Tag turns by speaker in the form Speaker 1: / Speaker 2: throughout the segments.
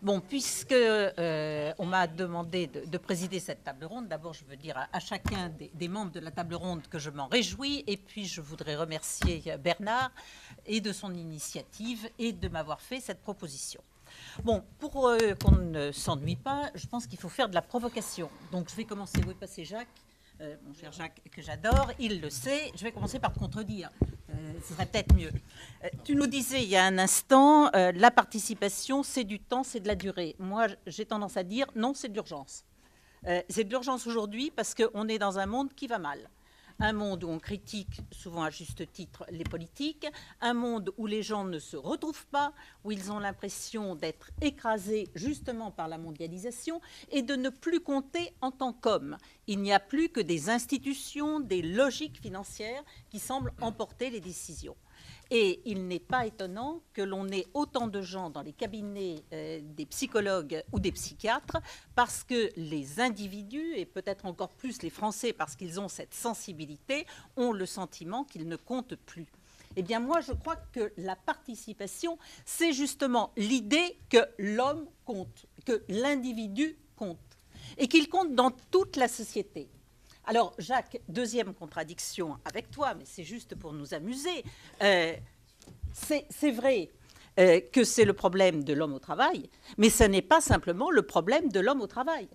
Speaker 1: Bon, puisque on m'a demandé de présider cette table ronde, d'abord je veux dire à chacun des membres de la table ronde que je m'en réjouis, et puis je voudrais remercier Bernard et de son initiative et de m'avoir fait cette proposition. Bon, pour qu'on ne s'ennuie pas, je pense qu'il faut faire de la provocation. Donc je vais commencer, où est passé Jacques, mon cher Jacques, que j'adore, il le sait. Je vais commencer par te contredire. Ce serait peut-être mieux. Tu nous disais il y a un instant, la participation, c'est du temps, c'est de la durée. Moi, j'ai tendance à dire, non, c'est de l'urgence. C'est de l'urgence aujourd'hui parce qu'on est dans un monde qui va mal. Un monde où on critique, souvent à juste titre, les politiques, un monde où les gens ne se retrouvent pas, où ils ont l'impression d'être écrasés justement par la mondialisation et de ne plus compter en tant qu'hommes. Il n'y a plus que des institutions, des logiques financières qui semblent emporter les décisions. Et il n'est pas étonnant que l'on ait autant de gens dans les cabinets des psychologues ou des psychiatres, parce que les individus, et peut-être encore plus les Français, parce qu'ils ont cette sensibilité, ont le sentiment qu'ils ne comptent plus. Eh bien, moi, je crois que la participation, c'est justement l'idée que l'homme compte, que l'individu compte, et qu'il compte dans toute la société. Alors, Jacques, deuxième contradiction avec toi, mais c'est juste pour nous amuser. C'est vrai que c'est le problème de l'homme au travail, mais ce n'est pas simplement le problème de l'homme au travail.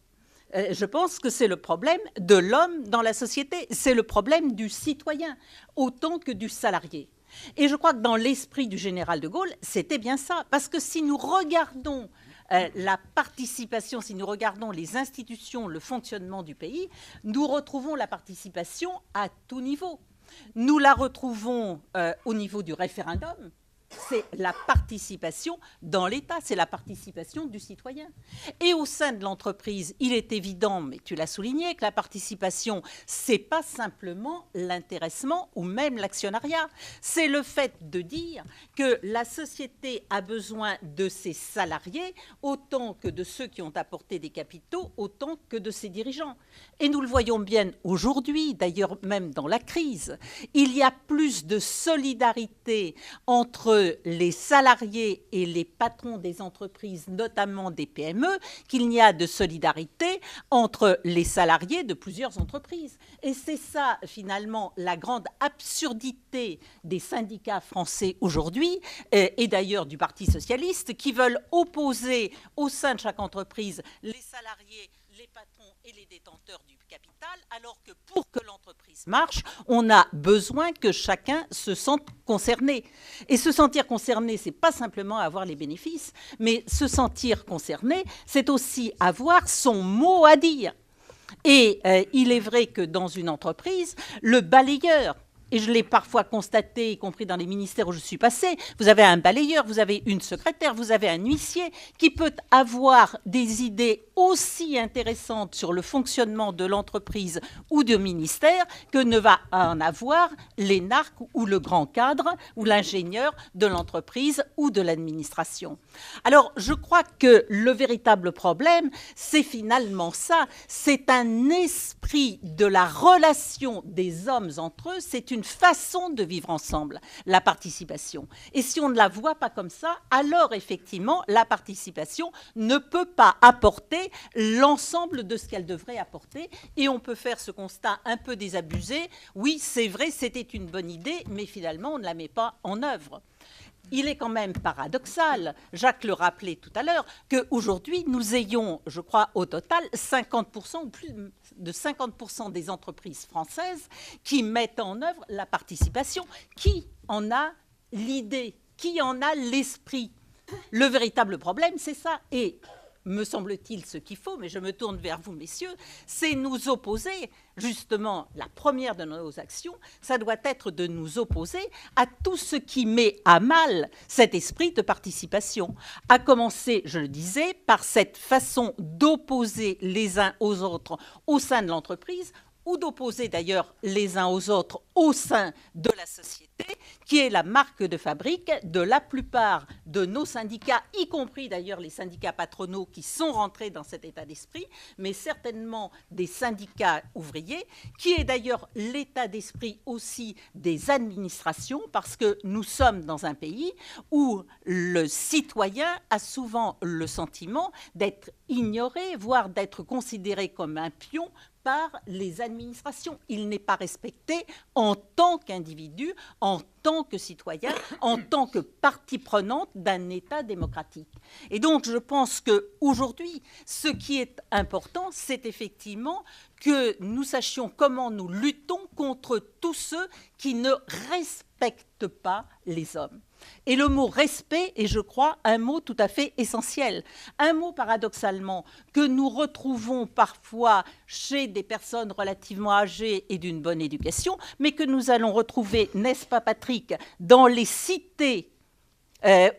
Speaker 1: Je pense que c'est le problème de l'homme dans la société. C'est le problème du citoyen, autant que du salarié. Et je crois que dans l'esprit du général de Gaulle, c'était bien ça. Parce que si nous regardons la participation, si nous regardons les institutions, le fonctionnement du pays, nous retrouvons la participation à tout niveau. Nous la retrouvons au niveau du référendum. C'est la participation dans l'État, c'est la participation du citoyen. Et au sein de l'entreprise, il est évident, mais tu l'as souligné, que la participation, c'est pas simplement l'intéressement ou même l'actionnariat. C'est le fait de dire que la société a besoin de ses salariés autant que de ceux qui ont apporté des capitaux, autant que de ses dirigeants. Et nous le voyons bien aujourd'hui, d'ailleurs même dans la crise, il y a plus de solidarité entre les salariés et les patrons des entreprises, notamment des PME, qu'il n'y a de solidarité entre les salariés de plusieurs entreprises. Et c'est ça, finalement, la grande absurdité des syndicats français aujourd'hui, et d'ailleurs du Parti socialiste, qui veulent opposer au sein de chaque entreprise les salariés, les patrons et les détenteurs du capital, alors que pour que l'entreprise marche, on a besoin que chacun se sente concerné. Et se sentir concerné, c'est pas simplement avoir les bénéfices, mais se sentir concerné, c'est aussi avoir son mot à dire. Et il est vrai que dans une entreprise, le balayeur, et je l'ai parfois constaté, y compris dans les ministères où je suis passée, vous avez un balayeur, vous avez une secrétaire, vous avez un huissier qui peut avoir des idées aussi intéressantes sur le fonctionnement de l'entreprise ou du ministère que ne va en avoir l'énarque ou le grand cadre ou l'ingénieur de l'entreprise ou de l'administration. Alors, je crois que le véritable problème, c'est finalement ça, c'est un esprit de la relation des hommes entre eux, c'est une façon de vivre ensemble, la participation. Et si on ne la voit pas comme ça, alors effectivement, la participation ne peut pas apporter l'ensemble de ce qu'elle devrait apporter. Et on peut faire ce constat un peu désabusé. Oui, c'est vrai, c'était une bonne idée, mais finalement, on ne la met pas en œuvre. Il est quand même paradoxal, Jacques le rappelait tout à l'heure, qu'aujourd'hui, nous ayons, je crois, au total, 50% ou plus de 50% des entreprises françaises qui mettent en œuvre la participation. Qui en a l'idée? Qui en a l'esprit? Le véritable problème, c'est ça. Et me semble-t-il, ce qu'il faut, mais je me tourne vers vous, messieurs, c'est nous opposer, justement, la première de nos actions, ça doit être de nous opposer à tout ce qui met à mal cet esprit de participation. À commencer, je le disais, par cette façon d'opposer les uns aux autres au sein de l'entreprise ou d'opposer d'ailleurs les uns aux autres au sein de la société, qui est la marque de fabrique de la plupart de nos syndicats, y compris d'ailleurs les syndicats patronaux qui sont rentrés dans cet état d'esprit, mais certainement des syndicats ouvriers, qui est d'ailleurs l'état d'esprit aussi des administrations, parce que nous sommes dans un pays où le citoyen a souvent le sentiment d'être ignoré, voire d'être considéré comme un pion par les administrations. Il n'est pas respecté en tant qu'individu, en tant que citoyen, en tant que partie prenante d'un État démocratique. Et donc, je pense qu'aujourd'hui, ce qui est important, c'est effectivement que nous sachions comment nous luttons contre tous ceux qui ne respectent pas les hommes. Et le mot respect est, je crois, un mot tout à fait essentiel. Un mot, paradoxalement, que nous retrouvons parfois chez des personnes relativement âgées et d'une bonne éducation, mais que nous allons retrouver, n'est-ce pas Patrick, dans les cités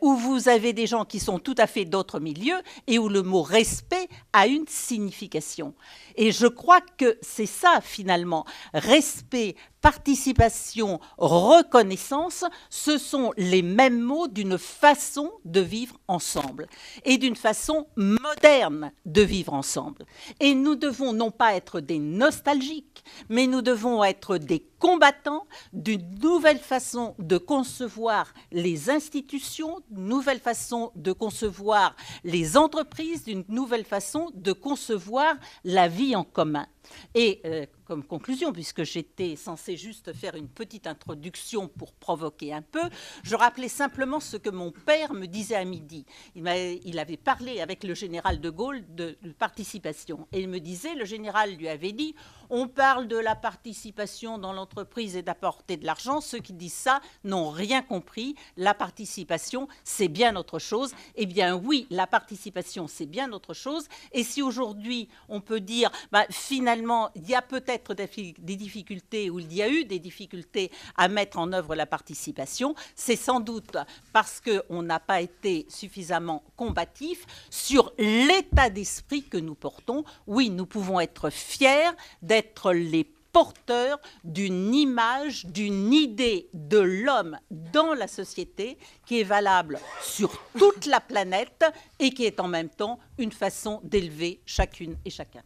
Speaker 1: où vous avez des gens qui sont tout à fait d'autres milieux et où le mot respect a une signification. Et je crois que c'est ça, finalement. Respect, participation, reconnaissance, ce sont les mêmes mots d'une façon de vivre ensemble et d'une façon moderne de vivre ensemble. Et nous devons non pas être des nostalgiques, mais nous devons être des combattants d'une nouvelle façon de concevoir les institutions, d'une nouvelle façon de concevoir les entreprises, d'une nouvelle façon de concevoir la vie en commun. Et comme conclusion, puisque j'étais censée juste faire une petite introduction pour provoquer un peu, je rappelais simplement ce que mon père me disait à midi. Il avait parlé avec le général de Gaulle de participation. Et il me disait, le général lui avait dit, on parle de la participation dans l'entreprise et d'apporter de l'argent. Ceux qui disent ça n'ont rien compris. La participation, c'est bien autre chose. Eh bien oui, la participation, c'est bien autre chose. Et si aujourd'hui, on peut dire, finalement, il y a peut-être des difficultés, ou il y a eu des difficultés à mettre en œuvre la participation, c'est sans doute parce qu'on n'a pas été suffisamment combatif sur l'état d'esprit que nous portons. Oui, nous pouvons être fiers d'être les porteurs d'une image, d'une idée de l'homme dans la société qui est valable sur toute la planète et qui est en même temps une façon d'élever chacune et chacun.